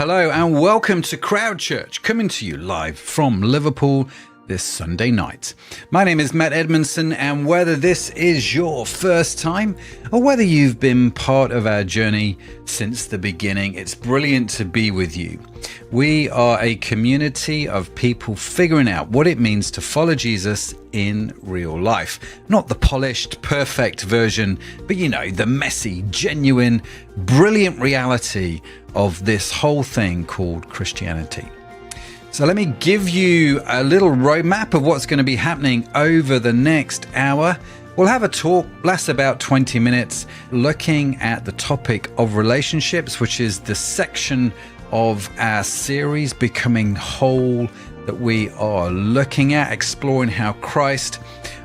Hello and welcome to Crowd Church, coming to you live from Liverpool this Sunday night. My name is Matt Edmondson, and whether this is your first time or whether you've been part of our journey since the beginning, it's brilliant to be with you. We are a community of people figuring out what it means to follow Jesus in real life. Not the polished, perfect version, but the messy, genuine, brilliant reality of this whole thing called Christianity. So let me give you a little roadmap of what's going to be happening over the next hour. We'll have a talk, lasts about 20 minutes, looking at the topic of relationships, which is the section of our series, Becoming Whole, that we are looking at, exploring how Christ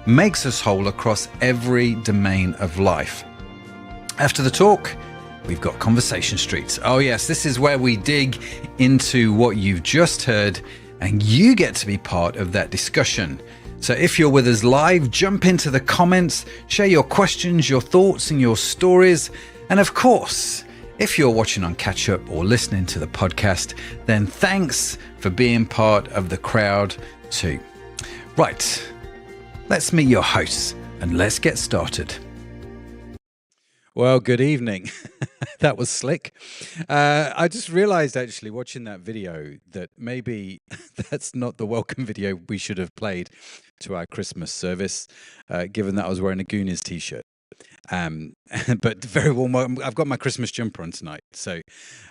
makes us whole across every domain of life. After the talk, we've got Conversation Streets. Oh yes, this is where we dig into what you've just heard and you get to be part of that discussion. So if you're with us live, jump into the comments, share your questions, your thoughts and your stories. And of course, if you're watching on catch up or listening to the podcast, then thanks for being part of the crowd too. Right, let's meet your hosts and let's get started. Well, good evening. That was slick. I just realized actually watching that video that maybe that's not the welcome video we should have played to our Christmas service, given that I was wearing a Goonies t-shirt. But very warm welcome. I've got my Christmas jumper on tonight. So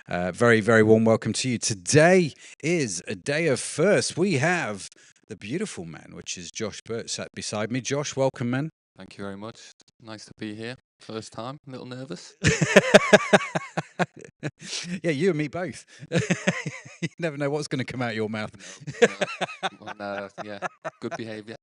very, very warm welcome to you. Today is a day of first. We have the beautiful man, which is Josh Burt, sat beside me. Josh, welcome, man. Thank you very much. Nice to be here. First time, a little nervous. Yeah, you and me both. You never know what's going to come out of your mouth. Yeah, good behaviour.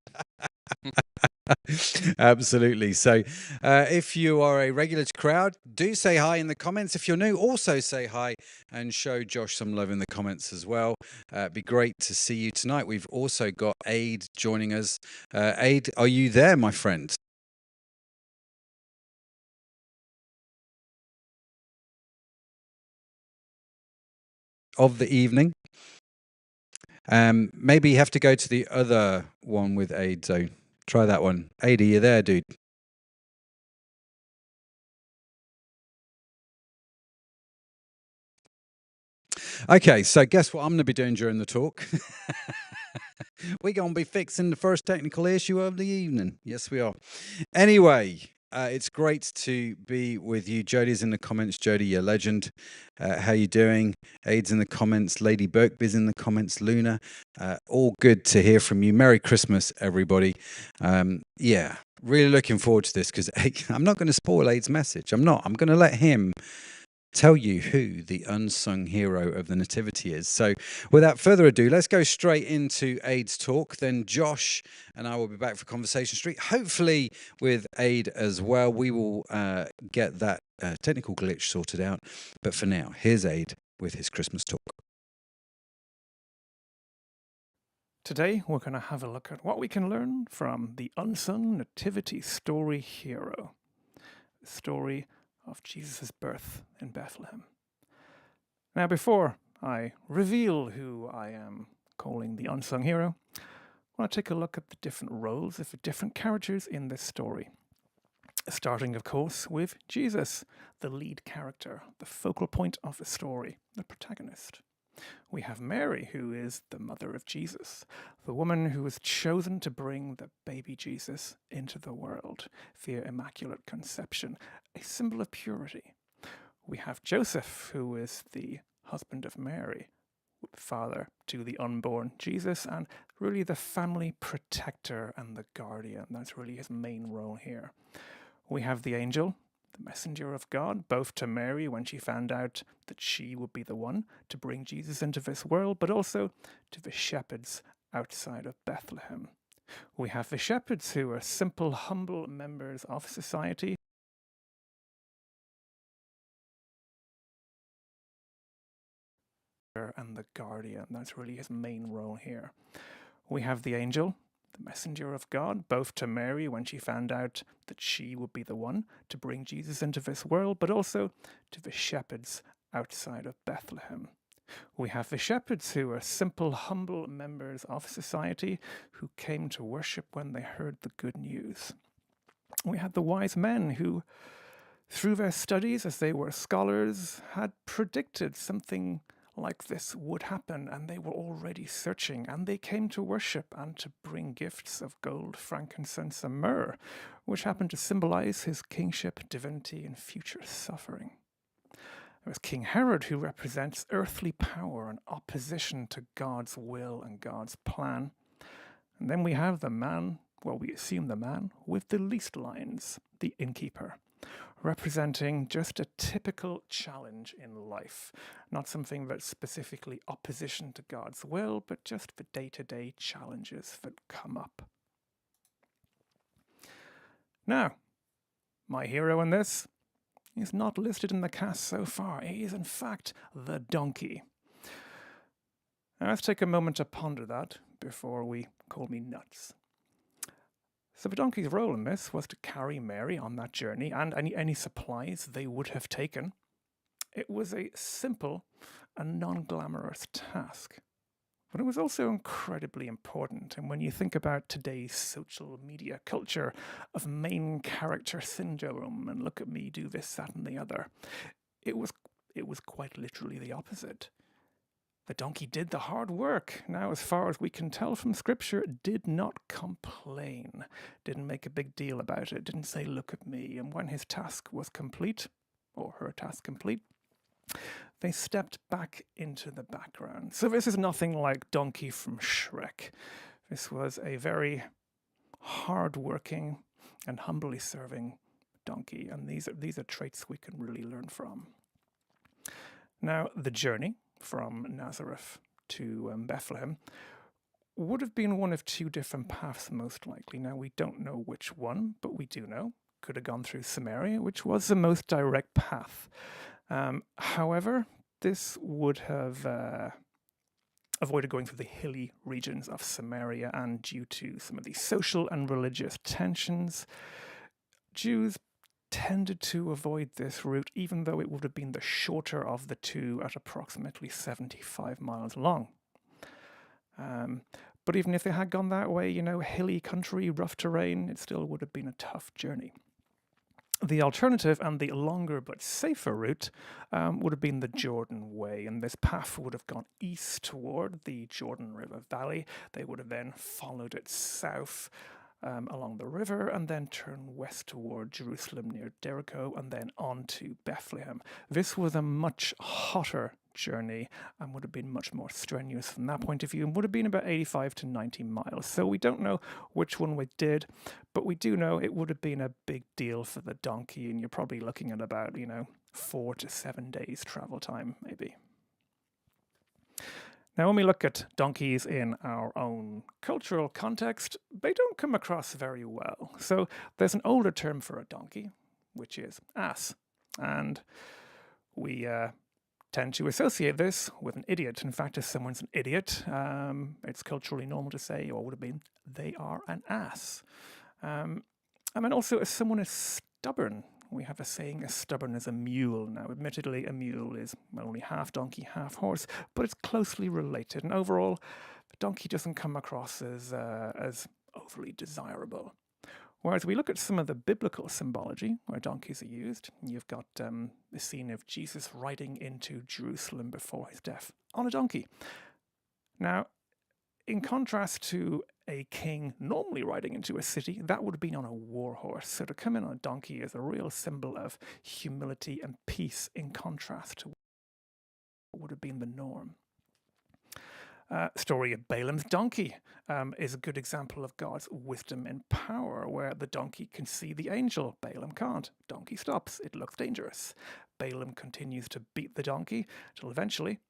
Absolutely. So if you are a regular to crowd, do say hi in the comments. If you're new, also say hi and show Josh some love in the comments as well. It'd be great to see you tonight. We've also got Ade joining us. Ade, are you there, my friend? Of the evening. Maybe you have to go to the other one with Ade, so try that one. Ade, are you there, dude? Okay, so guess what I'm going to be doing during the talk? We're going to be fixing the first technical issue of the evening. Yes, we are. Anyway, it's great to be with you. Jodie's in the comments. Jodie, you're a legend. How you doing? Ade's in the comments. Ade Birkby's in the comments. Luna, all good to hear from you. Merry Christmas, everybody. Yeah, really looking forward to this because I'm not going to spoil Ade's message. I'm not. I'm going to let him tell you who the unsung hero of the Nativity is. So without further ado, let's go straight into Ade's talk. Then Josh and I will be back for Conversation Street, hopefully with Ade as well. We will get that technical glitch sorted out. But for now, here's Ade with his Christmas talk. Today, we're going to have a look at what we can learn from the unsung Nativity story hero. The story of Jesus' birth in Bethlehem. Now, before I reveal who I am calling the unsung hero, I want to take a look at the different roles of the different characters in this story. Starting, of course, with Jesus, the lead character, the focal point of the story, the protagonist. We have Mary, who is the mother of Jesus, the woman who was chosen to bring the baby Jesus into the world via Immaculate Conception, a symbol of purity. We have Joseph, who is the husband of Mary, father to the unborn Jesus, and really the family protector and the guardian. That's really his main role here. We have the angel, the messenger of God, both to Mary when she found out that she would be the one to bring Jesus into this world, but also to the shepherds outside of Bethlehem. We have the shepherds who are simple, humble members of society. And the guardian, that's really his main role here. We have the angel, the messenger of God, both to Mary when she found out that she would be the one to bring Jesus into this world, but also to the shepherds outside of Bethlehem. We have the shepherds, who are simple, humble members of society who came to worship when they heard the good news. We had the wise men who, through their studies as they were scholars, had predicted something like this would happen, and they were already searching, and they came to worship and to bring gifts of gold, frankincense, and myrrh, which happened to symbolize his kingship, divinity, and future suffering. There was King Herod, who represents earthly power and opposition to God's will and God's plan. And then we have the man, well, we assume the man, with the least lines, the innkeeper, representing just a typical challenge in life, not something that's specifically opposition to God's will, but just the day-to-day challenges that come up. Now, my hero in this is not listed in the cast so far. He is, in fact, the donkey. Now, let's take a moment to ponder that before we call me nuts. So the donkey's role in this was to carry Mary on that journey and any supplies they would have taken. It was a simple and non-glamorous task, but it was also incredibly important. And when you think about today's social media culture of main character syndrome and look at me do this, that, and the other, it was quite literally the opposite. The donkey did the hard work. Now, as far as we can tell from Scripture, did not complain, didn't make a big deal about it, didn't say, look at me. And when his task was complete, or her task complete, they stepped back into the background. So this is nothing like Donkey from Shrek. This was a very hard-working and humbly serving donkey, and these are traits we can really learn from. Now, the journey from Nazareth to Bethlehem would have been one of two different paths, most likely. Now, we don't know which one, but we do know could have gone through Samaria, which was the most direct path. However, this would have avoided going through the hilly regions of Samaria, and due to some of the social and religious tensions, Jews tended to avoid this route, even though it would have been the shorter of the two at approximately 75 miles long. But even if they had gone that way, hilly country, rough terrain, it still would have been a tough journey. The alternative and the longer but safer route would have been the Jordan Way, and this path would have gone east toward the Jordan River Valley. They would have then followed it south along the river and then turn west toward Jerusalem near Jericho and then on to Bethlehem. This was a much hotter journey and would have been much more strenuous from that point of view and would have been about 85 to 90 miles. So we don't know which one we did, but we do know it would have been a big deal for the donkey, and you're probably looking at about, 4 to 7 days travel time, maybe. Now, when we look at donkeys in our own cultural context, they don't come across very well. So there's an older term for a donkey, which is ass. And we tend to associate this with an idiot. In fact, if someone's an idiot, it's culturally normal to say, or would have been, they are an ass. And then also, if someone is stubborn, we have a saying, as stubborn as a mule. Now, admittedly, a mule is only half donkey, half horse, but it's closely related. And overall, the donkey doesn't come across as overly desirable. Whereas we look at some of the biblical symbology where donkeys are used, you've got the scene of Jesus riding into Jerusalem before his death on a donkey. Now, in contrast to a king normally riding into a city, that would have been on a war horse. So to come in on a donkey is a real symbol of humility and peace, in contrast to what would have been the norm. Story of Balaam's donkey is a good example of God's wisdom and power, where the donkey can see the angel. Balaam can't. Donkey stops. It looks dangerous. Balaam continues to beat the donkey till eventually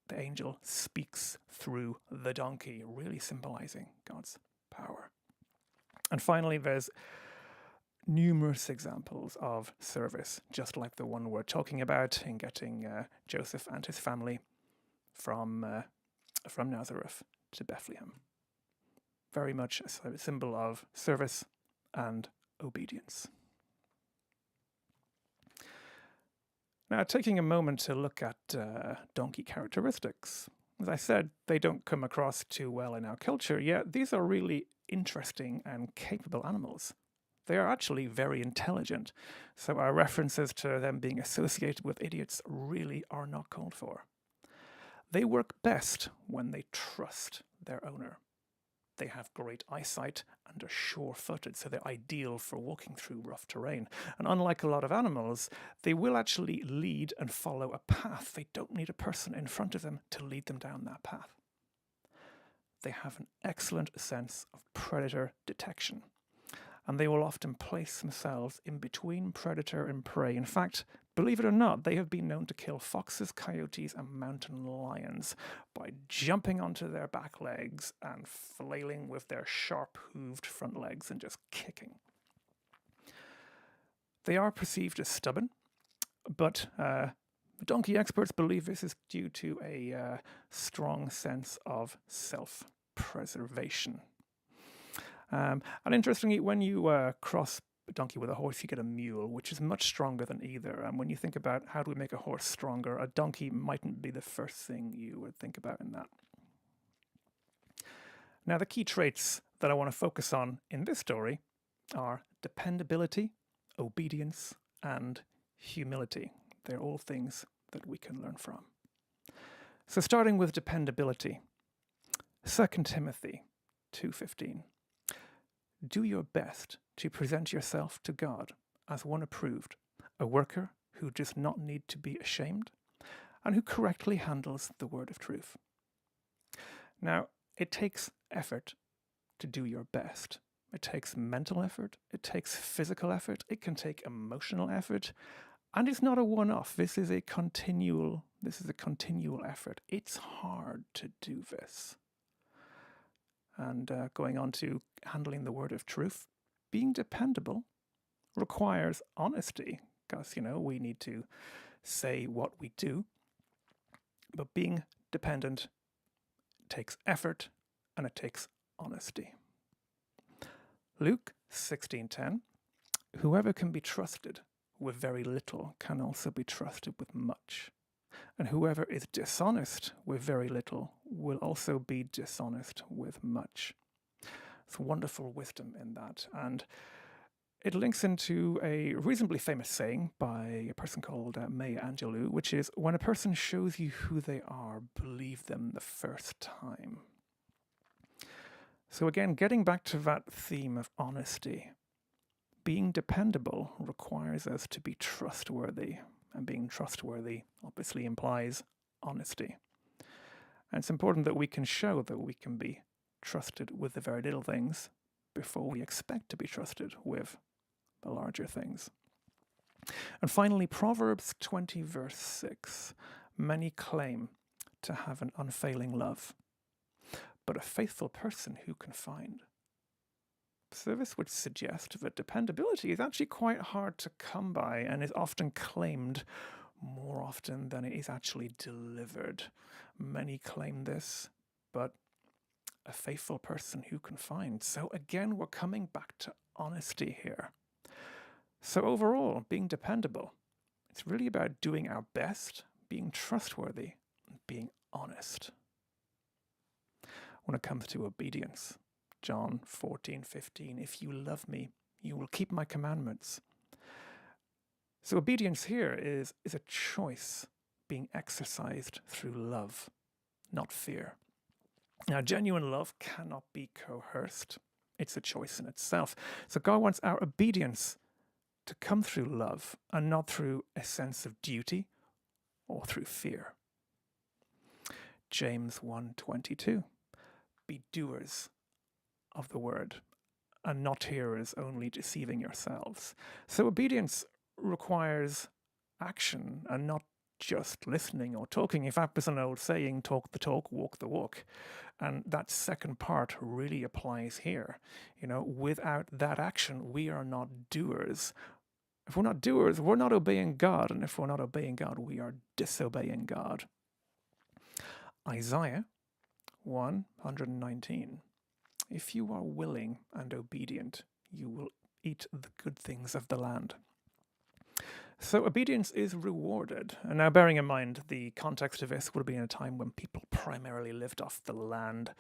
the angel speaks through the donkey, really symbolizing God's power. And finally, there's numerous examples of service, just like the one we're talking about in getting Joseph and his family from Nazareth to Bethlehem. Very much a symbol of service and obedience. Now, taking a moment to look at donkey characteristics. As I said, they don't come across too well in our culture, yet these are really interesting and capable animals. They are actually very intelligent, so our references to them being associated with idiots really are not called for. They work best when they trust their owner. They have great eyesight and are sure-footed, so they're ideal for walking through rough terrain. And unlike a lot of animals, they will actually lead and follow a path. They don't need a person in front of them to lead them down that path. They have an excellent sense of predator detection, and they will often place themselves in between predator and prey. In fact, believe it or not, they have been known to kill foxes, coyotes, and mountain lions by jumping onto their back legs and flailing with their sharp-hooved front legs and just kicking. They are perceived as stubborn, but donkey experts believe this is due to a strong sense of self-preservation. And interestingly, when you cross a donkey with a horse, you get a mule, which is much stronger than either. And when you think about how do we make a horse stronger, a donkey mightn't be the first thing you would think about in that. Now, the key traits that I want to focus on in this story are dependability, obedience, and humility. They're all things that we can learn from. So starting with dependability, 2 Timothy 2:15. Do your best to present yourself to God as one approved, a worker who does not need to be ashamed, and who correctly handles the word of truth. Now, it takes effort to do your best. It takes mental effort, it takes physical effort, it can take emotional effort, and it's not a one-off. This is a continual effort. It's hard to do this. And going on to handling the word of truth, being dependable requires honesty, because, we need to say what we do. But being dependent takes effort and it takes honesty. Luke 16:10, whoever can be trusted with very little can also be trusted with much. And whoever is dishonest with very little will also be dishonest with much. It's wonderful wisdom in that. And it links into a reasonably famous saying by a person called Maya Angelou, which is, when a person shows you who they are, believe them the first time. So again, getting back to that theme of honesty, being dependable requires us to be trustworthy. And being trustworthy obviously implies honesty. And it's important that we can show that we can be trusted with the very little things before we expect to be trusted with the larger things. And finally, Proverbs 20 verse 6. Many claim to have an unfailing love, but a faithful person who can find? So this would suggest that dependability is actually quite hard to come by and is often claimed more often than it is actually delivered. Many claim this, but a faithful person who can find? So again, we're coming back to honesty here. So overall, being dependable, it's really about doing our best, being trustworthy, and being honest. When it comes to obedience, John 14:15, if you love me, you will keep my commandments. So obedience here is a choice being exercised through love, not fear. Now, genuine love cannot be coerced. It's a choice in itself. So God wants our obedience to come through love and not through a sense of duty or through fear. James 1:22, be doers of the word and not hearers only, deceiving yourselves. So obedience requires action and not just listening or talking. In fact, there's an old saying, talk the talk, walk the walk. And that second part really applies here. Without that action, we are not doers. If we're not doers, we're not obeying God. And if we're not obeying God, we are disobeying God. Isaiah 119. If you are willing and obedient, you will eat the good things of the land. So obedience is rewarded. And now, bearing in mind the context of this would have been a time when people primarily lived off the land.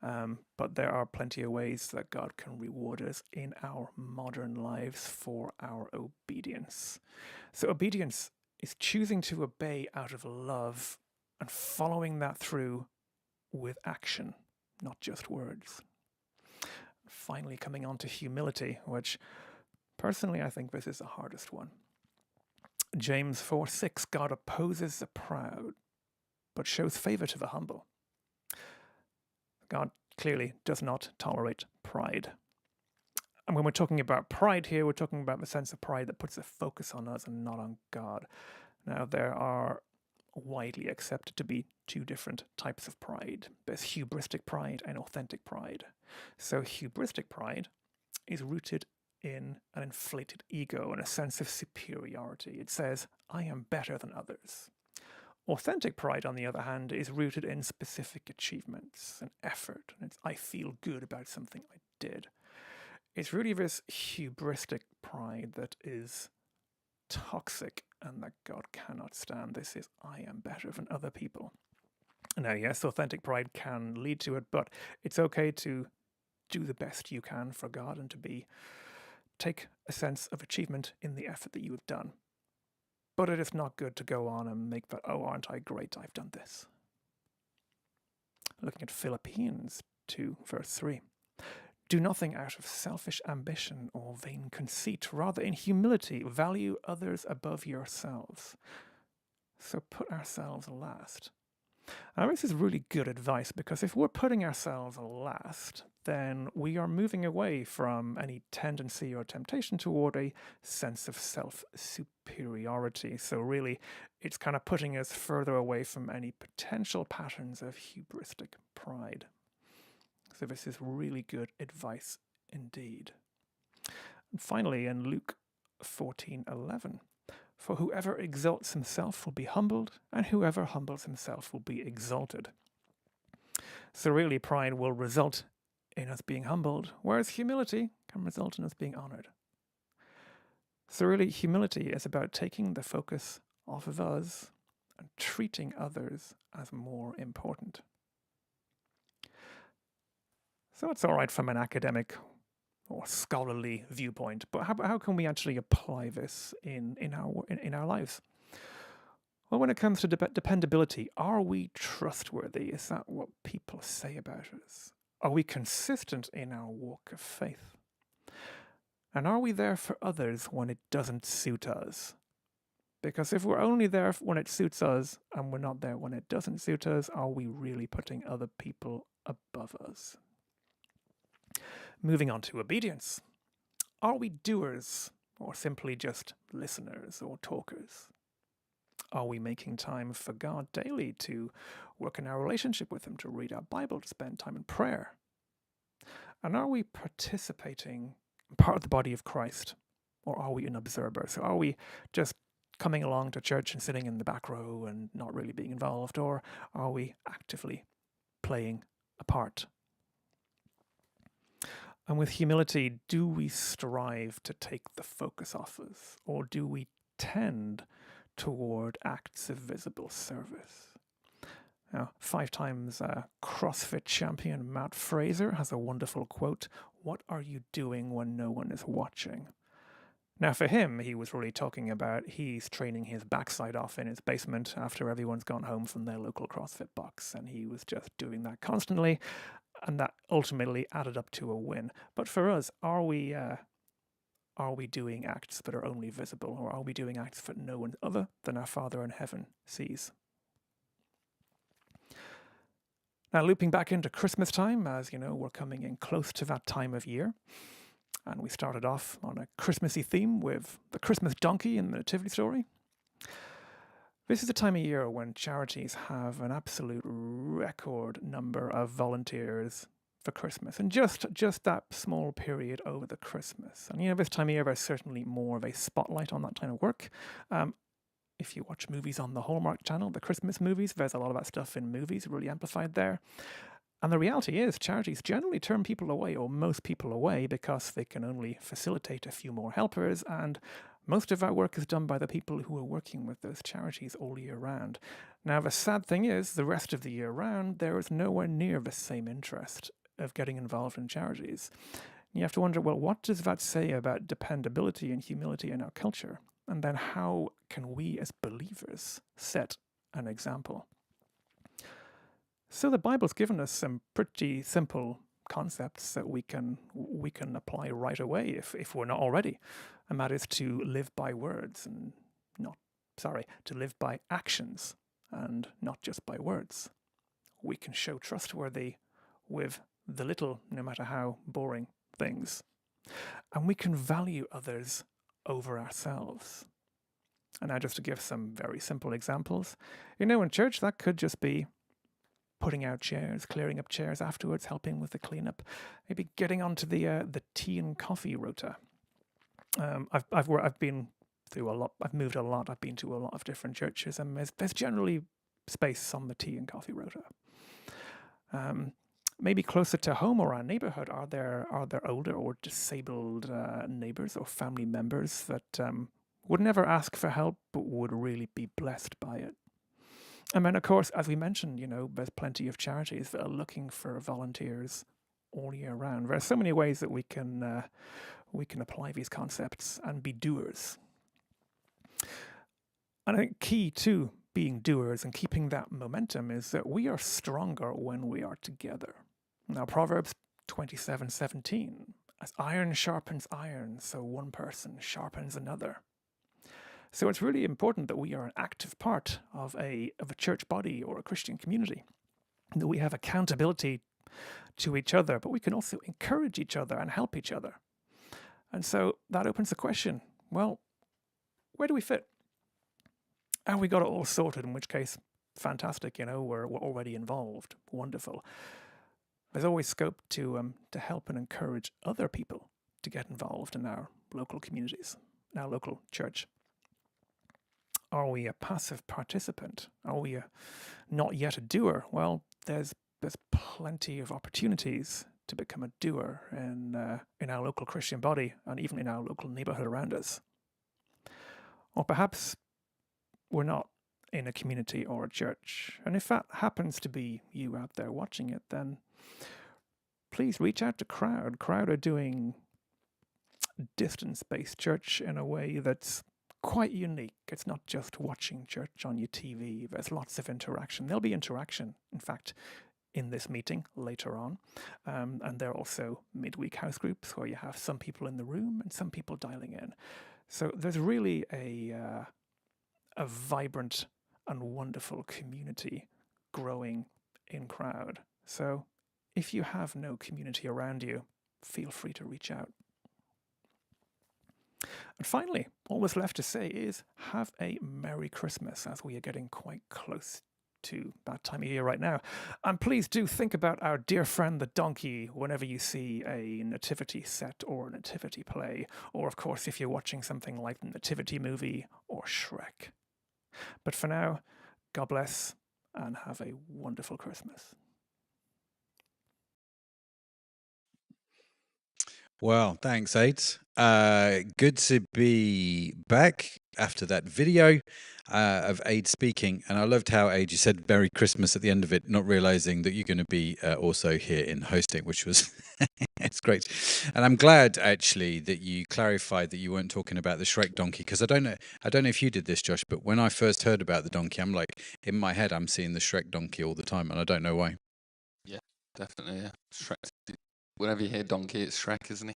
But there are plenty of ways that God can reward us in our modern lives for our obedience. So obedience is choosing to obey out of love and following that through with action, not just words. Finally, coming on to humility, which personally I think this is the hardest one. James 4:6, God opposes the proud, but shows favor to the humble. God clearly does not tolerate pride. And when we're talking about pride here, we're talking about the sense of pride that puts a focus on us and not on God. Now, there are widely accepted to be two different types of pride. There's hubristic pride and authentic pride. So hubristic pride is rooted in an inflated ego and a sense of superiority. It says, I am better than others. Authentic pride, on the other hand, is rooted in specific achievements and effort, and it's I feel good about something I did. It's really this hubristic pride that is toxic and that God cannot stand. This is I am better than other people. Now, yes, authentic pride can lead to it, but it's okay to do the best you can for God and to take a sense of achievement in the effort that you have done. But it is not good to go on and make that, oh, aren't I great, I've done this. Looking at Philippians 2, verse 3. Do nothing out of selfish ambition or vain conceit. Rather, in humility, value others above yourselves. So put ourselves last. Now, this is really good advice, because if we're putting ourselves last, then we are moving away from any tendency or temptation toward a sense of self-superiority. So really, it's kind of putting us further away from any potential patterns of hubristic pride. So this is really good advice indeed. And finally, in Luke 14:11, for whoever exalts himself will be humbled, and whoever humbles himself will be exalted. So really, pride will result in us being humbled, whereas humility can result in us being honored. So really, humility is about taking the focus off of us and treating others as more important. So it's all right from an academic or scholarly viewpoint, but how can we actually apply this in our lives? Well, when it comes to dependability, are we trustworthy? Is that what people say about us? Are we consistent in our walk of faith? And are we there for others when it doesn't suit us? Because if we're only there when it suits us and we're not there when it doesn't suit us, are we really putting other people above us? Moving on to obedience. Are we doers or simply just listeners or talkers? Are we making time for God daily to work in our relationship with Him, to read our Bible, to spend time in prayer? And are we participating in part of the body of Christ, or are we an observer? So are we just coming along to church and sitting in the back row and not really being involved, or are we actively playing a part? And with humility, do we strive to take the focus off us, or do we tend toward acts of visible service? Now, 5 times CrossFit champion Matt Fraser has a wonderful quote, "What are you doing when no one is watching?" Now, for him, he was really talking about he's training his backside off in his basement after everyone's gone home from their local CrossFit box, and he was just doing that constantly. And that ultimately added up to a win. But for us, are we doing acts that are only visible, or are we doing acts that no one other than our Father in heaven sees? Now, looping back into Christmas time, as you know, we're coming in close to that time of year. And we started off on a Christmassy theme with the Christmas donkey in the Nativity story. This is a time of year when charities have an absolute record number of volunteers for Christmas, and just that small period over the Christmas. And this time of year there's certainly more of a spotlight on that kind of work. If you watch movies on the Hallmark Channel, the Christmas movies, there's a lot of that stuff in movies really amplified there. And the reality is charities generally turn people away, or most people away, because they can only facilitate a few more helpers, and Most of our work is done by the people who are working with those charities all year round. Now, the sad thing is, the rest of the year round, there is nowhere near the same interest of getting involved in charities. You have to wonder, well, what does that say about dependability and humility in our culture? And then how can we as believers set an example? So the Bible's given us some pretty simple concepts that we can apply right away if we're not already, and that is to live by words and to live by actions and not just by words. We can show trustworthy with the little, no matter how boring, things, and we can value others over ourselves. And now, just to give some very simple examples, in church that could just be putting out chairs, clearing up chairs afterwards, helping with the cleanup, maybe getting onto the tea and coffee rota. I've been through a lot. I've moved a lot. I've been to a lot of different churches, and there's generally space on the tea and coffee rota. Maybe closer to home or our neighborhood, are there older or disabled neighbors or family members that would never ask for help but would really be blessed by it? And then, of course, as we mentioned, there's plenty of charities that are looking for volunteers all year round. There are so many ways that we can apply these concepts and be doers. And I think key to being doers and keeping that momentum is that we are stronger when we are together. Now, Proverbs 27:17, as iron sharpens iron, so one person sharpens another. So it's really important that we are an active part of a church body or a Christian community, that we have accountability to each other, but we can also encourage each other and help each other. And so that opens the question, well, where do we fit? And we got it all sorted, in which case, fantastic, we're already involved. Wonderful. There's always scope to help and encourage other people to get involved in our local communities, in our local church. Are we a passive participant? Are we not yet a doer? Well, there's plenty of opportunities to become a doer in our local Christian body and even in our local neighborhood around us. Or perhaps we're not in a community or a church. And if that happens to be you out there watching it, then please reach out to Crowd. Crowd are doing distance-based church in a way that's quite unique. It's not just watching church on your TV. There's lots of interaction. There'll be interaction, in fact, in this meeting later on. And there are also midweek house groups where you have some people in the room and some people dialing in. So there's really a vibrant and wonderful community growing in Crowd. So if you have no community around you, feel free to reach out. And finally, all that's left to say is have a Merry Christmas, as we are getting quite close to that time of year right now. And please do think about our dear friend the donkey whenever you see a nativity set or a nativity play, or of course if you're watching something like the Nativity movie or Shrek. But for now, God bless and have a wonderful Christmas. Well, thanks, Ade. Good to be back after that video of Ade speaking. And I loved how, Ade, you said Merry Christmas at the end of it, not realizing that you're going to be also here in hosting, which was it's great. And I'm glad, actually, that you clarified that you weren't talking about the Shrek donkey, because I don't know if you did this, Josh, but when I first heard about the donkey, I'm like, in my head, I'm seeing the Shrek donkey all the time, and I don't know why. Yeah, definitely. Yeah, Shrek. Whenever you hear donkey, it's Shrek, isn't he?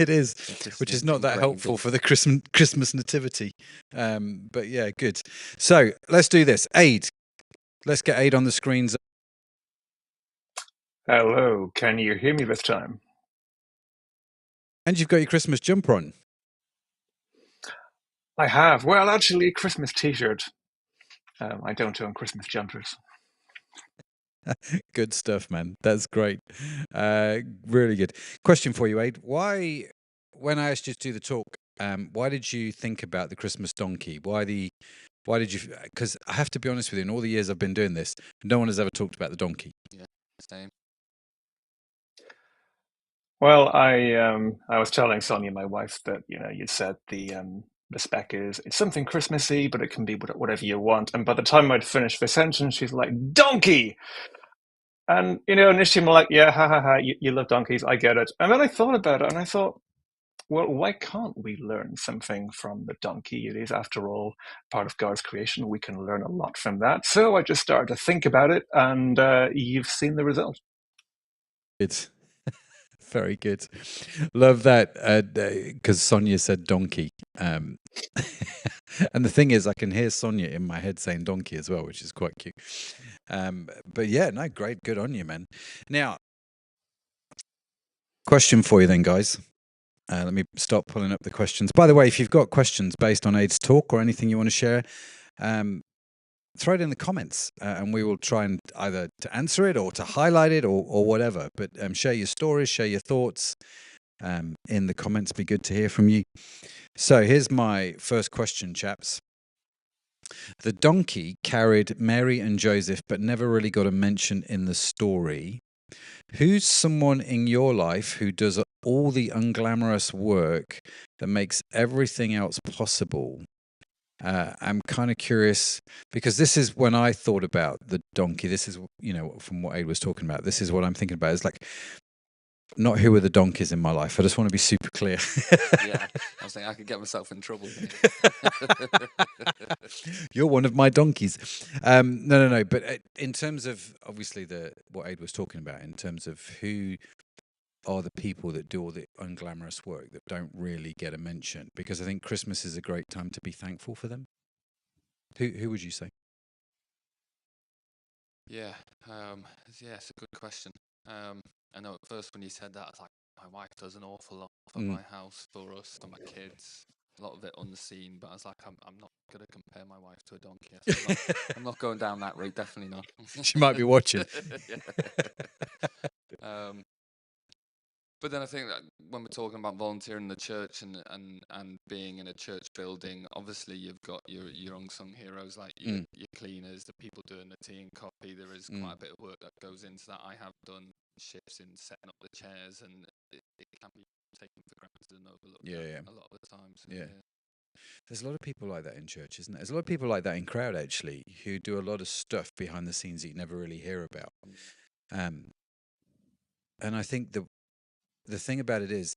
It is, which is not that helpful for the Christmas nativity. But yeah, good. So let's do this. Ade, let's get Ade on the screens. Hello, can you hear me this time? And you've got your Christmas jumper on. I have. Well, actually, Christmas t-shirt. I don't own Christmas jumpers. Good stuff, man. That's great. Really good. Question for you, Ade. Why, when I asked you to do the talk, why did you think about the Christmas donkey? Why did you? Because I have to be honest with you, in all the years I've been doing this, no one has ever talked about the donkey. Yeah, same. Well, I was telling Sonia, my wife, that you said the the spec is, it's something Christmassy, but it can be whatever you want. And by the time I'd finished the sentence, she's like, donkey! And, initially I'm like, yeah, ha ha ha, you love donkeys, I get it. And then I thought about it and I thought, well, why can't we learn something from the donkey? It is, after all, part of God's creation. We can learn a lot from that. So I just started to think about it, and you've seen the result. It's very good. Love that, because Sonia said donkey. And the thing is, I can hear Sonia in my head saying donkey as well, which is quite cute. But yeah, no, great. Good on you, man. Now, question for you then, guys. Let me start pulling up the questions. By the way, if you've got questions based on Ade's talk or anything you want to share, throw it in the comments, and we will try and either to answer it or to highlight it or whatever. But share your stories, share your thoughts in the comments. Be good to hear from you. So here's my first question, chaps. The donkey carried Mary and Joseph, but never really got a mention in the story. Who's someone in your life who does all the unglamorous work that makes everything else possible? I'm kind of curious, because this is when I thought about the donkey. This is, from what Ade was talking about, this is what I'm thinking about. It's like, not who are the donkeys in my life. I just want to be super clear. Yeah, I was thinking I could get myself in trouble. You're one of my donkeys. No. But in terms of, obviously, what Ade was talking about, in terms of who are the people that do all the unglamorous work that don't really get a mention, because I think Christmas is a great time to be thankful for them. Who would you say? Yeah, it's a good question. I know at first when you said that, I was like, my wife does an awful lot for my house, for us, for my kids. A lot of it unseen, but I was like, I'm not going to compare my wife to a donkey. I'm not going down that route, definitely not. She might be watching. But then I think that when we're talking about volunteering in the church and being in a church building, obviously you've got your unsung heroes, like your cleaners, the people doing the tea and coffee. There is quite a bit of work that goes into that. I have done shifts in setting up the chairs, and it can be taken for granted and overlooked a lot of the times. Yeah. There's a lot of people like that in church, isn't there? There's a lot of people like that in crowd, actually, who do a lot of stuff behind the scenes that you never really hear about. And I think the thing about it is,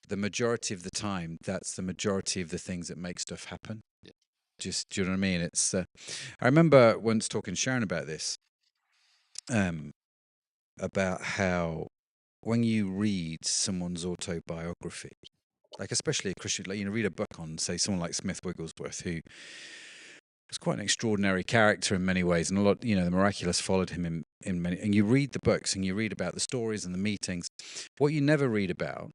the majority of the time, that's the majority of the things that make stuff happen. Yeah. Just, do you know what I mean? It's. I remember once talking to Sharon about this, about how when you read someone's autobiography, like especially a Christian, like, read a book on, say, someone like Smith Wigglesworth, who was quite an extraordinary character in many ways, and a lot, the miraculous followed him in many. And you read the books and you read about the stories and the meetings. What you never read about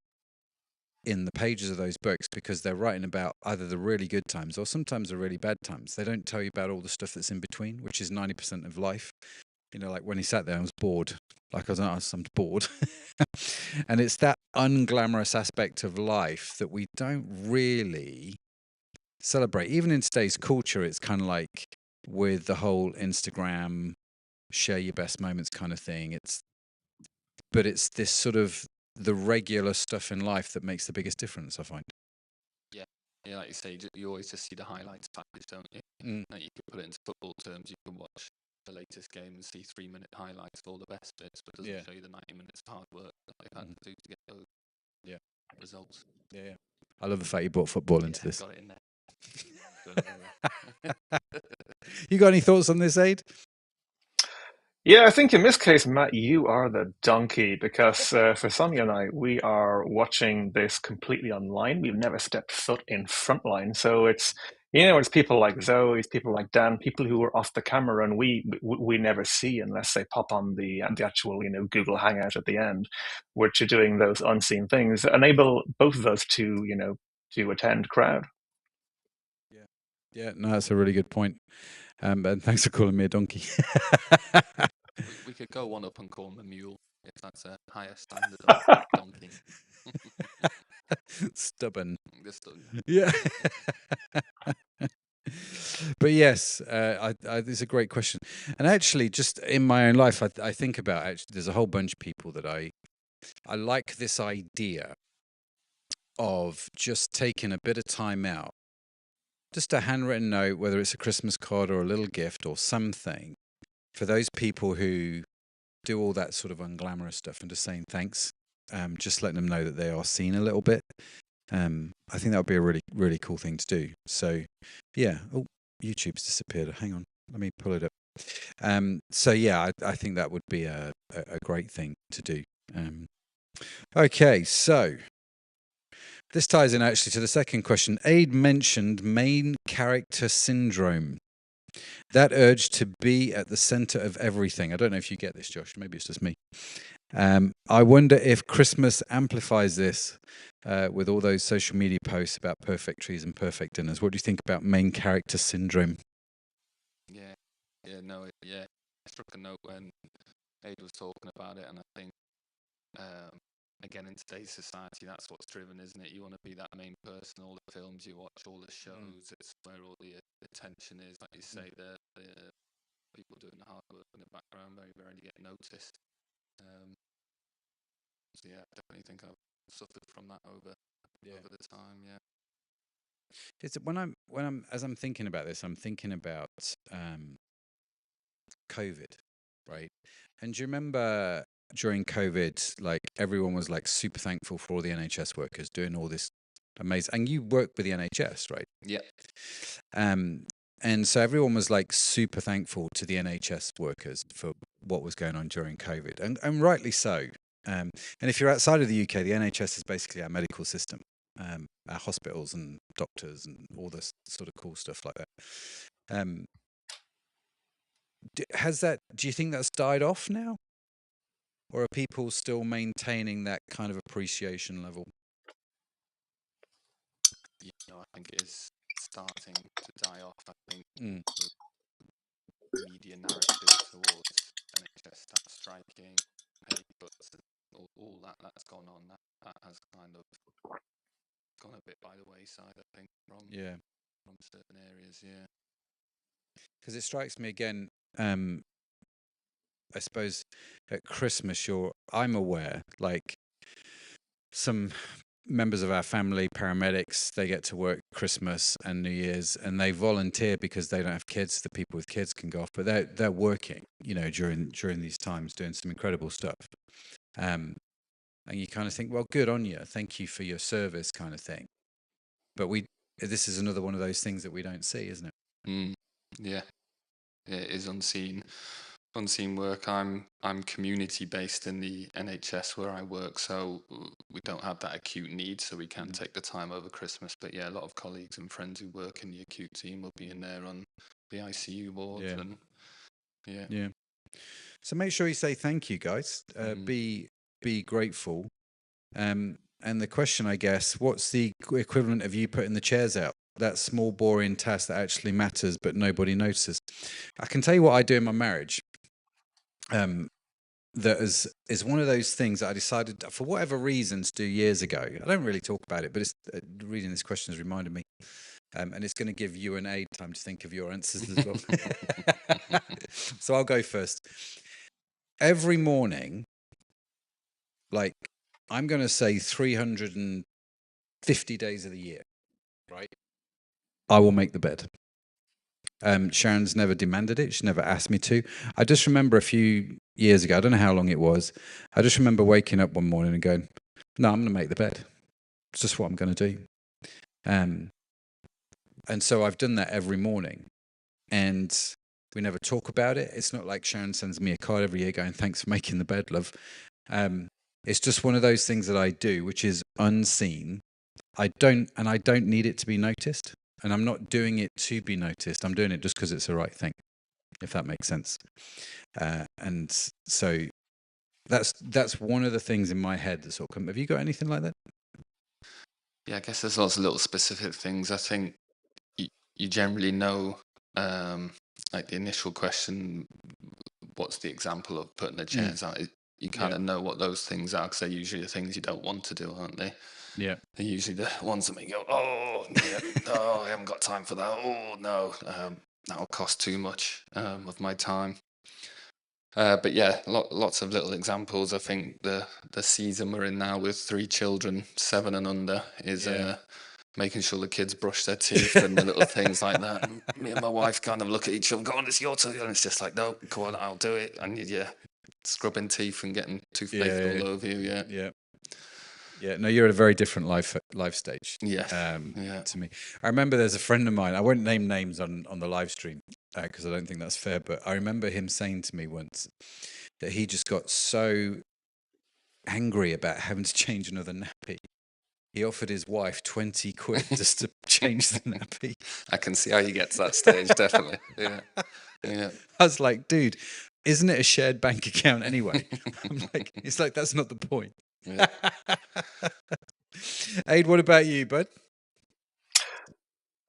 in the pages of those books, because they're writing about either the really good times or sometimes the really bad times, they don't tell you about all the stuff that's in between, which is 90% of life. Like when he sat there, I was bored. Like I'm bored. And it's that unglamorous aspect of life that we don't really celebrate. Even in today's culture, it's kind of like with the whole Instagram, share your best moments kind of thing. But it's this sort of the regular stuff in life that makes the biggest difference, I find. Yeah, like you say, you always just see the highlights package, don't you? Like you could put it into football terms. You can watch the latest game and see 3-minute highlights of all the best bits, but doesn't show you the 90 minutes of hard work that they've had to do to get those results. Yeah. I love the fact you brought football into this. Got it in there. You got any thoughts on this, Ade? Yeah, I think in this case, Matt, you are the donkey, because for Sonia and I, we are watching this completely online. We've never stepped foot in frontline. So it's people like Zoe, it's people like Dan, people who are off the camera, and we never see unless they pop on the actual, Google Hangout at the end, which are doing those unseen things, enable both of us to, to attend crowd. Yeah, no, that's a really good point. And thanks for calling me a donkey. we could go one up and call him a mule, if that's a higher standard of donkey. Stubborn. Stubborn. Yeah. But yes, it's a great question. And actually, just in my own life, I think about, actually, there's a whole bunch of people that I like this idea of just taking a bit of time out just a handwritten note, whether it's a Christmas card or a little gift or something, for those people who do all that sort of unglamorous stuff, and just saying thanks, just letting them know that they are seen a little bit. I think that would be a really, really cool thing to do. So, yeah. Oh, YouTube's disappeared. Hang on, let me pull it up. So yeah, I think that would be a great thing to do. Okay, so this ties in actually to the second question. Ade mentioned main character syndrome. That urge to be at the center of everything. I don't know if you get this, Josh. Maybe it's just me. I wonder if Christmas amplifies this with all those social media posts about perfect trees and perfect dinners. What do you think about main character syndrome? Yeah, I struck a note when Ade was talking about it, and I think, again, in today's society, that's what's driven, isn't it? You want to be that main person. All the films you watch, all the shows, it's where all the attention is. Like you say, the people doing the hard work in the background very rarely get noticed. So yeah, I definitely think I've suffered from that over the time. Yeah. It's when I'm as I'm thinking about this, I'm thinking about COVID, right? And do you remember during COVID, like everyone was like super thankful for all the NHS workers doing all this amazing, and you work with the NHS, right? Yeah. And so everyone was like super thankful to the NHS workers for what was going on during COVID, and rightly so. And if you're outside of the UK, the NHS is basically our medical system, our hospitals and doctors and all this sort of cool stuff like that. Do you think that's died off now? Or are people still maintaining that kind of appreciation level? I think it is starting to die off. I think the media narrative towards NHS staff striking, pay cuts, and all that's gone on. That has kind of gone a bit by the wayside, I think, from certain areas. Yeah. Because it strikes me again. I suppose at Christmas, I'm aware, like some members of our family, paramedics, they get to work Christmas and New Year's, and they volunteer because they don't have kids. The people with kids can go off, but they're working, during these times, doing some incredible stuff. And you kind of think, well, good on you, thank you for your service, kind of thing. But this is another one of those things that we don't see, isn't it? Yeah, it is unseen work. I'm community based in the NHS where I work, so we don't have that acute need, so we can take the time over Christmas. But yeah, a lot of colleagues and friends who work in the acute team will be in there on the ICU wards, and yeah. So make sure you say thank you, guys. Be grateful. And the question, I guess, what's the equivalent of you putting the chairs out? That small, boring task that actually matters, but nobody notices. I can tell you what I do in my marriage. That is one of those things that I decided, for whatever reason, to do years ago. I don't really talk about it, but reading this question has reminded me. And it's going to give you and Ade time to think of your answers as well. So I'll go first. Every morning, like, I'm going to say 350 days of the year, right? I will make the bed. Sharon's never demanded it. She never asked me to. I just remember a few years ago, I don't know how long it was, I just remember waking up one morning and going, no, I'm going to make the bed. It's just what I'm going to do. And so I've done that every morning. And we never talk about it. It's not like Sharon sends me a card every year going, thanks for making the bed, love. It's just one of those things that I do, which is unseen. I don't need it to be noticed. And I'm not doing it to be noticed. I'm doing it just because it's the right thing, if that makes sense. And so that's one of the things in my head that sort of come. Have you got anything like that? Yeah, I guess there's lots of little specific things. I think you generally know, like the initial question, what's the example of putting the chairs out? You kind of know what those things are, because they're usually the things you don't want to do, aren't they? Yeah. They're usually the ones that make you go, oh, yeah, oh, I haven't got time for that. Oh, no, that'll cost too much of my time. But yeah, lots of little examples. I think the season we're in now with 3 children, 7 and under, is making sure the kids brush their teeth and the little things like that. And me and my wife kind of look at each other and go, on, it's your turn. And it's just like, no, go on, I'll do it. And scrubbing teeth and getting toothpaste all over you. Yeah. No, you're at a very different life stage. Yeah. To me, I remember there's a friend of mine. I won't name names on the live stream because I don't think that's fair. But I remember him saying to me once that he just got so angry about having to change another nappy. He offered his wife 20 quid just to change the nappy. I can see how you get to that stage, definitely. Yeah. I was like, dude, isn't it a shared bank account anyway? It's like, that's not the point. Yeah. Ade, what about you, bud?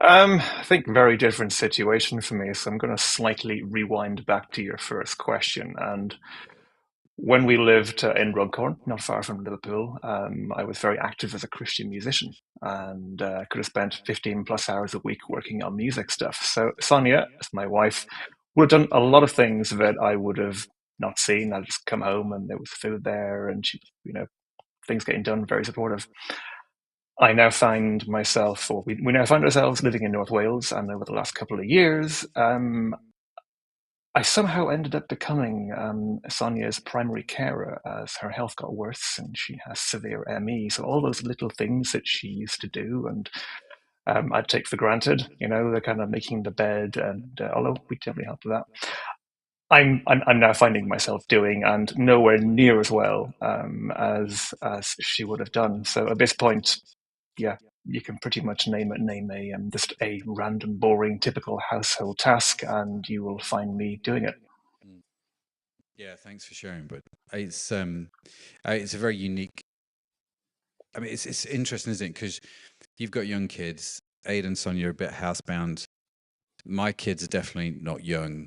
I think very different situation for me. So I'm going to slightly rewind back to your first question. And when we lived in Runcorn, not far from Liverpool, I was very active as a Christian musician and could have spent 15 plus hours a week working on music stuff. So Sonia, as my wife, would have done a lot of things that I would have not seen. I'd just come home and there was food there and she, things getting done, very supportive. I now find myself, or we now find ourselves living in North Wales, and over the last couple of years, I somehow ended up becoming Sonia's primary carer as her health got worse and she has severe ME. So all those little things that she used to do and I'd take for granted, the kind of making the bed, and although we definitely helped with that, I'm now finding myself doing, and nowhere near as well as she would have done. So at this point, yeah, you can pretty much name a just a random, boring, typical household task, and you will find me doing it. Yeah, thanks for sharing. But it's a very unique. I mean, it's interesting, isn't it? Because you've got young kids. Ade and Sonia are a bit housebound. My kids are definitely not young,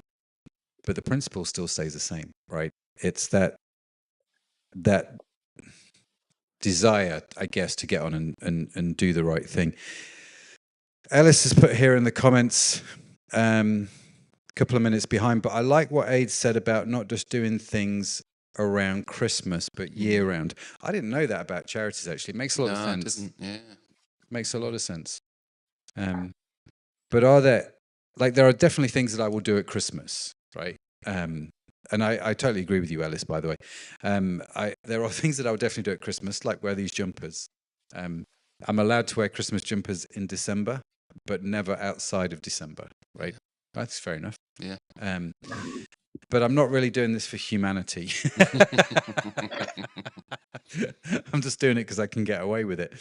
but the principle still stays the same, right? It's that desire, I guess, to get on and do the right thing. Ellis has put here in the comments, a couple of minutes behind, but I like what Ade said about not just doing things around Christmas, but year round. I didn't know that about charities, actually. It makes a lot of sense. It didn't, yeah. Makes a lot of sense. But there are definitely things that I will do at Christmas, right? And I totally agree with you, Ellis, by the way. There are things that I will definitely do at Christmas, like wear these jumpers. I'm allowed to wear Christmas jumpers in December, but never outside of December, right? That's fair enough. Yeah. But I'm not really doing this for humanity. I'm just doing it because I can get away with it.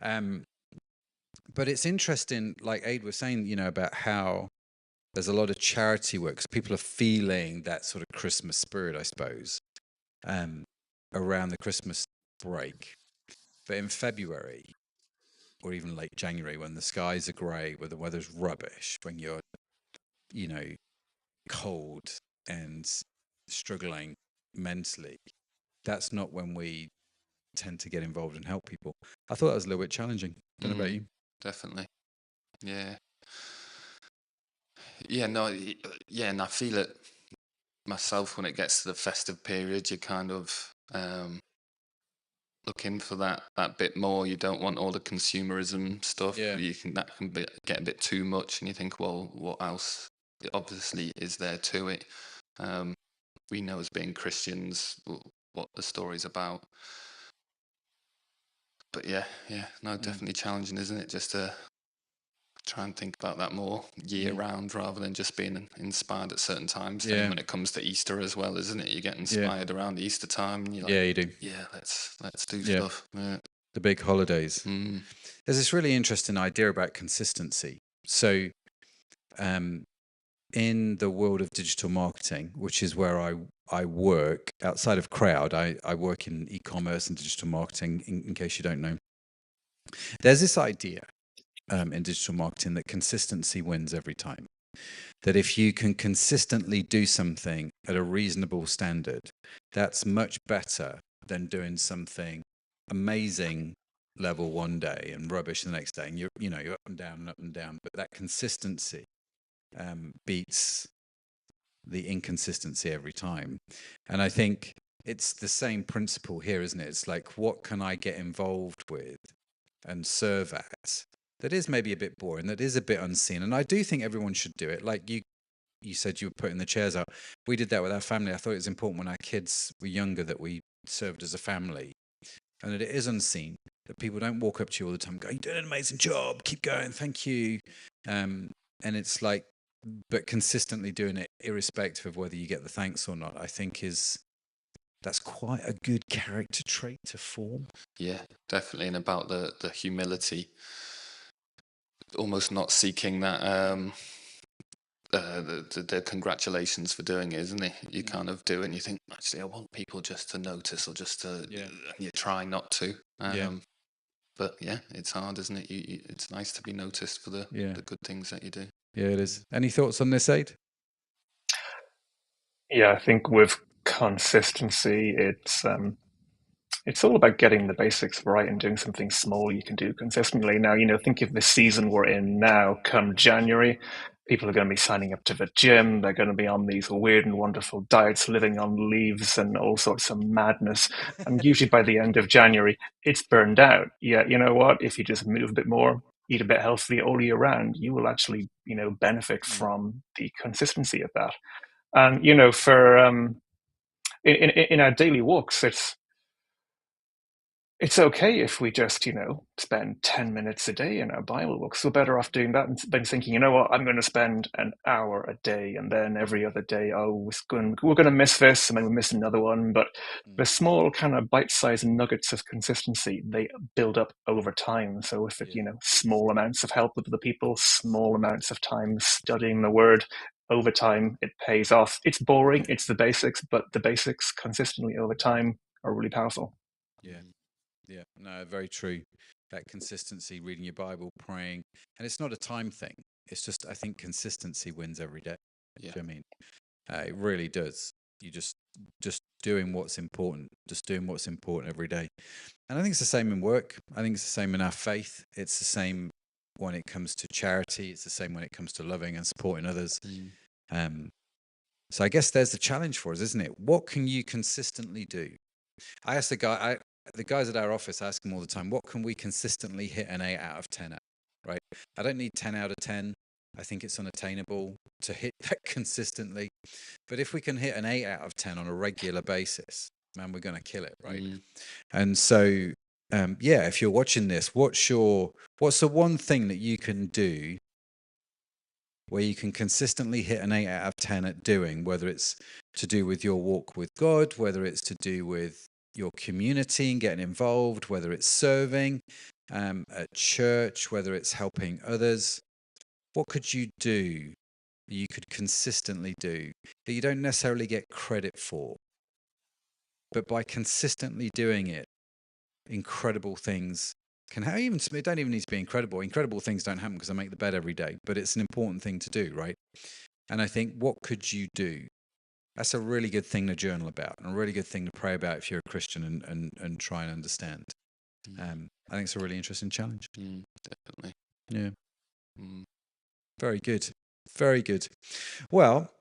But it's interesting, like Ade was saying, about how there's a lot of charity work, 'cause people are feeling that sort of Christmas spirit, I suppose, around the Christmas break. But in February, or even late January, when the skies are grey, where the weather's rubbish, when you're, cold and struggling mentally, that's not when we tend to get involved and help people. I thought that was a little bit challenging. Don't know about you. Definitely. Yeah. Yeah, no, yeah, and I feel it myself when it gets to the festive period. You kind of looking for that bit more. You don't want all the consumerism stuff. Yeah. That can get a bit too much, and you think, well, what else? Obviously, is there to it? We know as being Christians what the story's about. But yeah, no, definitely challenging, isn't it? Just to try and think about that more year round rather than just being inspired at certain times. Yeah. And when it comes to Easter as well, isn't it? You get inspired around Easter time. And you're like, yeah, you do. Yeah, let's do stuff. Yeah. The big holidays. There's this really interesting idea about consistency. So, in the world of digital marketing, which is where I work outside of Crowd, I work in e-commerce and digital marketing, in case you don't know. There's this idea in digital marketing that consistency wins every time. That if you can consistently do something at a reasonable standard, that's much better than doing something amazing level one day and rubbish the next day. And you're up and down and up and down. But that consistency beats the inconsistency every time. And I think it's the same principle here, isn't it? It's like, what can I get involved with and serve at that is maybe a bit boring, that is a bit unseen. And I do think everyone should do it. Like you said you were putting the chairs out. We did that with our family. I thought it was important when our kids were younger that we served as a family, and that it is unseen, that people don't walk up to you all the time going, "You're doing an amazing job, keep going, thank you." And it's like, but consistently doing it irrespective of whether you get the thanks or not, I think that's quite a good character trait to form. Yeah, definitely. And about the humility, almost not seeking that the congratulations for doing it, isn't it? You kind of do it and you think, actually, I want people just to notice or just to, and you try not to. But yeah, it's hard, isn't it? It's nice to be noticed for the good things that you do. Yeah, it is. Any thoughts on this, Ade? Yeah, I think with consistency, it's all about getting the basics right and doing something small you can do consistently. Now, think of the season we're in now. Come January, people are going to be signing up to the gym. They're going to be on these weird and wonderful diets, living on leaves and all sorts of madness. And usually by the end of January, it's burned out. Yeah, you know what? If you just move a bit more, eat a bit healthy all year round, you will actually, benefit from the consistency of that. And, for in our daily walks, it's okay if we just, spend 10 minutes a day in our Bible books. We're better off doing that than thinking, you know what, I'm going to spend an hour a day, and then every other day, we're going to miss this, and then we miss another one. But the small kind of bite-sized nuggets of consistency, they build up over time. So with it, small amounts of help with other people, small amounts of time studying the Word, over time, it pays off. It's boring, it's the basics, but the basics consistently over time are really powerful. Yeah. Yeah, no, very true. That consistency, reading your Bible, praying, and it's not a time thing. It's just, I think consistency wins every day. Yeah. Do you know what I mean? It really does. You just doing what's important, just doing what's important every day. And I think it's the same in work. I think it's the same in our faith. It's the same when it comes to charity. It's the same when it comes to loving and supporting others. So I guess there's the challenge for us, isn't it? What can you consistently do? I asked the guys at our office, ask them all the time, what can we consistently hit an 8 out of 10 at, right? I don't need 10 out of 10. I think it's unattainable to hit that consistently. But if we can hit an 8 out of 10 on a regular basis, man, we're going to kill it, right? And so, if you're watching this, what's the one thing that you can do where you can consistently hit an 8 out of 10 at doing, whether it's to do with your walk with God, whether it's to do with your community and getting involved, whether it's serving at church, whether it's helping others. What could you do that you could consistently do that you don't necessarily get credit for? But by consistently doing it, incredible things can happen. It don't even need to be incredible. Incredible things don't happen because I make the bed every day, but it's an important thing to do, right? And I think, what could you do? That's a really good thing to journal about, and a really good thing to pray about if you're a Christian and try and understand. I think it's a really interesting challenge. Definitely. Yeah. Very good. Very good. Well,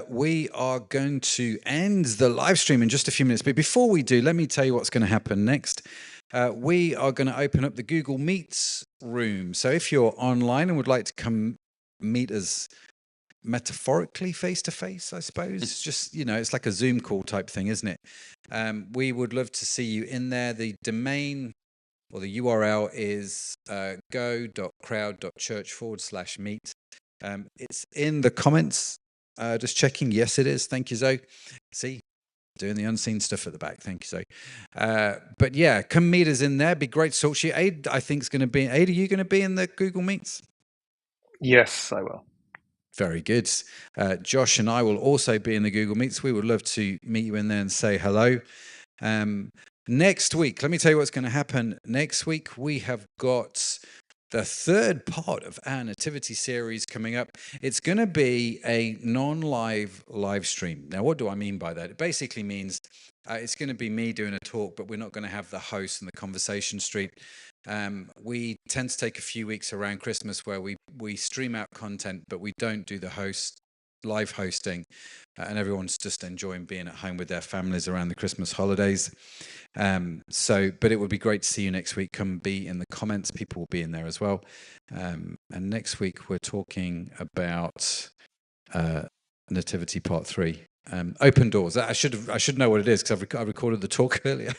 we are going to end the live stream in just a few minutes. But before we do, let me tell you what's going to happen next. We are going to open up the Google Meets room. So if you're online and would like to come meet us metaphorically face to face, I suppose, just, it's like a Zoom call type thing, isn't it? We would love to see you in there. The domain or the URL is go.crowd.church/meet. It's in the comments. Just checking. Yes, it is. Thank you, Zoe. See, doing the unseen stuff at the back. Thank you, Zoe. But yeah, come meet us in there. Be great to talk to you. Ade, I think, is going to be. Ade, are you going to be in the Google Meets? Yes, I will. Very good. Josh and I will also be in the Google Meets. We would love to meet you in there and say hello. Next week, let me tell you what's going to happen. Next week, we have got the third part of our Nativity series coming up. It's going to be a non-live live stream. Now, what do I mean by that? It basically means it's going to be me doing a talk, but we're not going to have the host and the conversation street. We tend to take a few weeks around Christmas where we stream out content, but we don't do the host live hosting, and everyone's just enjoying being at home with their families around the Christmas holidays. But it would be great to see you next week. Come be in the comments. People will be in there as well. And next week we're talking about Nativity Part 3. Open doors. I should know what it is because I recorded the talk earlier.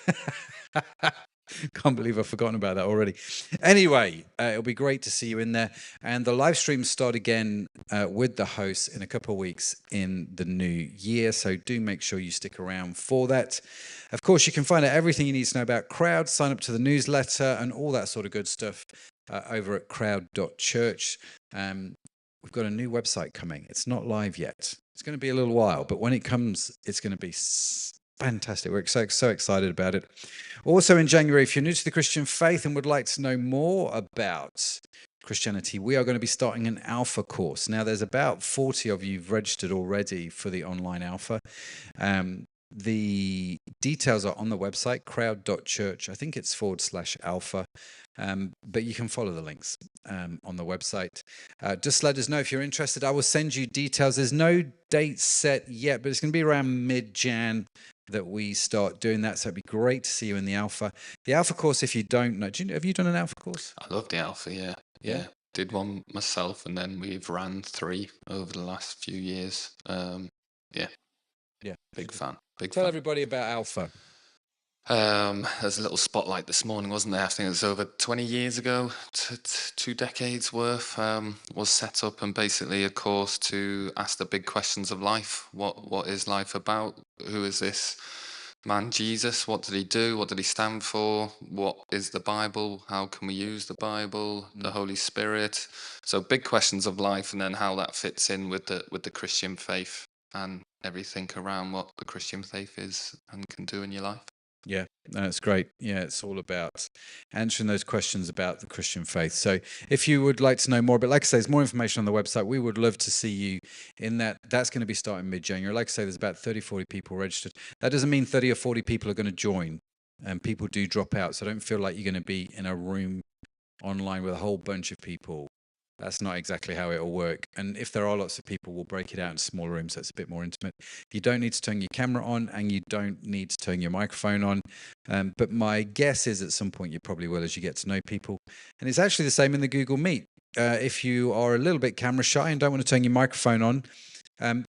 Can't believe I've forgotten about that already. Anyway, it'll be great to see you in there. And the live streams start again with the hosts in a couple of weeks in the new year. So do make sure you stick around for that. Of course, you can find out everything you need to know about Crowd, sign up to the newsletter and all that sort of good stuff over at crowd.church. We've got a new website coming. It's not live yet. It's going to be a little while, but when it comes, it's going to be fantastic. We're so excited about it. Also in January, if you're new to the Christian faith and would like to know more about Christianity, we are going to be starting an alpha course. Now, there's about 40 of you registered already for the online alpha. The details are on the website, crowd.church. I think it's /alpha. But you can follow the links on the website. Just let us know if you're interested. I will send you details. There's no date set yet, but it's going to be around mid-Jan that we start doing that. So it'd be great to see you in the alpha. The alpha course, if you don't know, have you done an alpha course? I love the alpha, yeah. Did one myself, and then we've ran 3 over the last few years. Big fan. Tell everybody about alpha. There's a little spotlight this morning, wasn't there? I think it was over 20 years ago, 2 decades worth, was set up, and basically a course to ask the big questions of life. What is life about? Who is this man Jesus? What did he do? What did he stand for? What is the Bible? How can we use the Bible? The Holy Spirit? So big questions of life, and then how that fits in with the Christian faith and everything around what the Christian faith is and can do in your life. Yeah, that's great. Yeah, it's all about answering those questions about the Christian faith. So if you would like to know more, but like I say, there's more information on the website. We would love to see you in that. That's going to be starting mid-January. Like I say, there's about 30, 40 people registered. That doesn't mean 30 or 40 people are going to join, and people do drop out. So don't feel like you're going to be in a room online with a whole bunch of people. That's not exactly how it'll work. And if there are lots of people, we'll break it out in smaller rooms so it's a bit more intimate. You don't need to turn your camera on, and you don't need to turn your microphone on. But my guess is at some point you probably will as you get to know people. And it's actually the same in the Google Meet. If you are a little bit camera shy and don't want to turn your microphone on,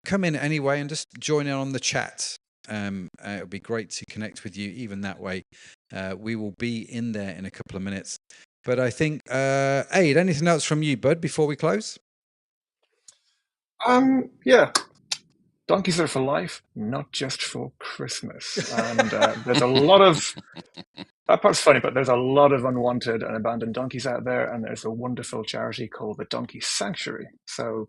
come in anyway and just join in on the chat. It'll be great to connect with you even that way. We will be in there in a couple of minutes. But I think, Ade, anything else from you, bud, before we close? Yeah. Donkeys are for life, not just for Christmas. And there's a lot of, that part's funny, but there's a lot of unwanted and abandoned donkeys out there. And there's a wonderful charity called the Donkey Sanctuary. So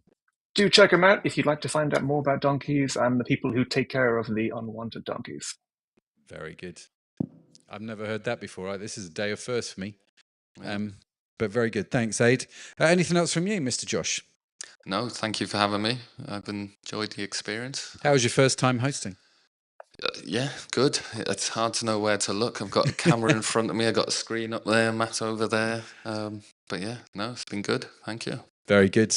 do check them out if you'd like to find out more about donkeys and the people who take care of the unwanted donkeys. Very good. I've never heard that before. This is a day of first for me. But very good. Thanks, Ade. Anything else from you, Mr. Josh? No, thank you for having me. I've enjoyed the experience. How was your first time hosting? Yeah, good. It's hard to know where to look. I've got a camera in front of me. I've got a screen up there, Matt over there. But yeah, no, it's been good. Thank you. Very good.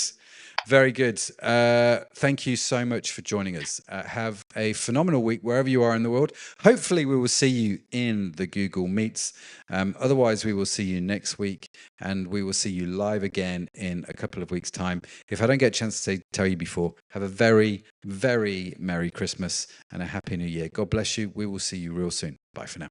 Very good. Thank you so much for joining us. Have a phenomenal week wherever you are in the world. Hopefully we will see you in the Google Meets. Otherwise, we will see you next week, and we will see you live again in a couple of weeks' time. If I don't get a chance to tell you before, have a very, very Merry Christmas and a Happy New Year. God bless you. We will see you real soon. Bye for now.